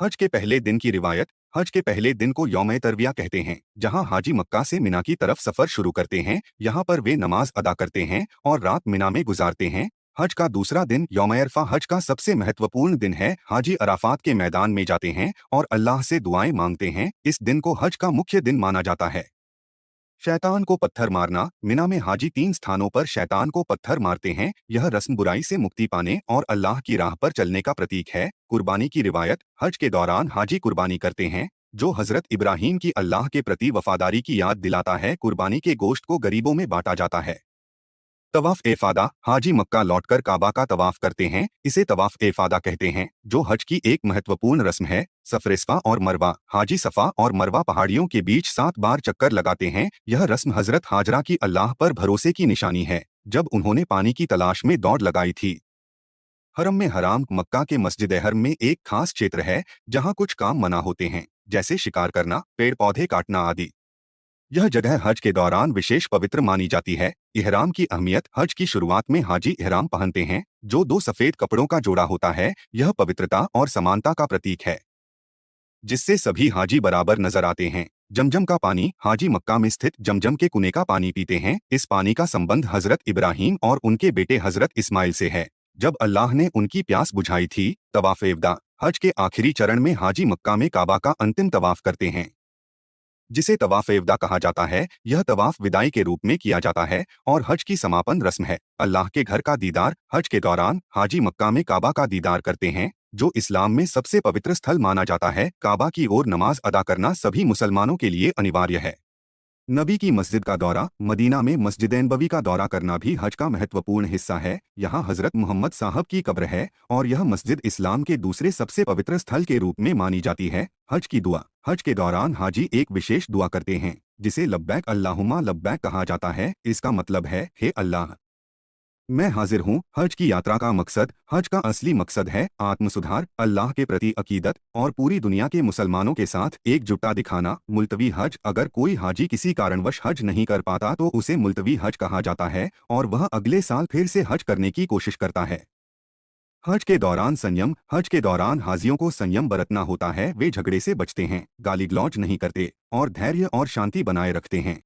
हज के पहले दिन की रिवायत। हज के पहले दिन को यौम तरविया कहते हैं, जहां हाजी मक्का से मिना की तरफ सफर शुरू करते हैं। यहां पर वे नमाज अदा करते हैं और रात मिना में गुजारते हैं। हज का दूसरा दिन यौम अरफा हज का सबसे महत्वपूर्ण दिन है। हाजी अराफात के मैदान में जाते हैं और अल्लाह से दुआएं मांगते हैं। इस दिन को हज का मुख्य दिन माना जाता है। शैतान को पत्थर मारना। मिना में हाजी 3 स्थानों पर शैतान को पत्थर मारते हैं। यह रस्म बुराई से मुक्ति पाने और अल्लाह की राह पर चलने का प्रतीक है। कुर्बानी की रिवायत। हज के दौरान हाजी कुर्बानी करते हैं, जो हजरत इब्राहीम की अल्लाह के प्रति वफादारी की याद दिलाता है। कुर्बानी के गोश्त को गरीबों में बांटा जाता है। तवाफ एफादा। हाजी मक्का लौटकर काबा का तवाफ करते हैं। इसे तवाफ एफादा कहते हैं, जो हज की एक महत्वपूर्ण रस्म है। सफरेस्फा और मरवा। हाजी सफा और मरवा पहाड़ियों के बीच 7 बार चक्कर लगाते हैं। यह रस्म हजरत हाजरा की अल्लाह पर भरोसे की निशानी है, जब उन्होंने पानी की तलाश में दौड़ लगाई थी। हरम में हराम। मक्का के मस्जिद हरम में एक खास क्षेत्र है, जहाँ कुछ काम मना होते हैं, जैसे शिकार करना, पेड़ पौधे काटना आदि। यह जगह हज के दौरान विशेष पवित्र मानी जाती है। इहराम की अहमियत। हज की शुरुआत में हाजी इहराम पहनते हैं, जो 2 सफेद कपड़ों का जोड़ा होता है। यह पवित्रता और समानता का प्रतीक है, जिससे सभी हाजी बराबर नजर आते हैं। जमजम का पानी। हाजी मक्का में स्थित जमजम के कुएं का पानी पीते हैं। इस पानी का संबंध हजरत इब्राहीम और उनके बेटे हजरत इस्माइल से है, जब अल्लाह ने उनकी प्यास बुझाई थी। तवाफ इवदा। हज के आखिरी चरण में हाजी मक्का में काबा का अंतिम तवाफ करते हैं, जिसे तवाफ इवदा कहा जाता है। यह तवाफ विदाई के रूप में किया जाता है और हज की समापन रस्म है। अल्लाह के घर का दीदार। हज के दौरान हाजी मक्का में काबा का दीदार करते हैं, जो इस्लाम में सबसे पवित्र स्थल माना जाता है। काबा की ओर नमाज अदा करना सभी मुसलमानों के लिए अनिवार्य है। नबी की मस्जिद का दौरा। मदीना में मस्जिद नबवी का दौरा करना भी हज का महत्वपूर्ण हिस्सा है। यहाँ हजरत मोहम्मद साहब की कब्र है और यह मस्जिद इस्लाम के दूसरे सबसे पवित्र स्थल के रूप में मानी जाती है। हज की दुआ। हज के दौरान हाजी एक विशेष दुआ करते हैं, जिसे लब्बैक अल्लाहुम्मा लब्बैक कहा जाता है। इसका मतलब है, हे अल्लाह, मैं हाजिर हूँ। हज की यात्रा का मकसद। हज का असली मकसद है आत्मसुधार, अल्लाह के प्रति अकीदत और पूरी दुनिया के मुसलमानों के साथ एकजुटता दिखाना। मुल्तवी हज। अगर कोई हाजी किसी कारणवश हज नहीं कर पाता तो उसे मुल्तवी हज कहा जाता है और वह अगले साल फिर से हज करने की कोशिश करता है। हज के दौरान संयम। हज के दौरान हाजियों को संयम बरतना होता है। वे झगड़े से बचते हैं, गाली गलौज नहीं करते और धैर्य और शांति बनाए रखते हैं।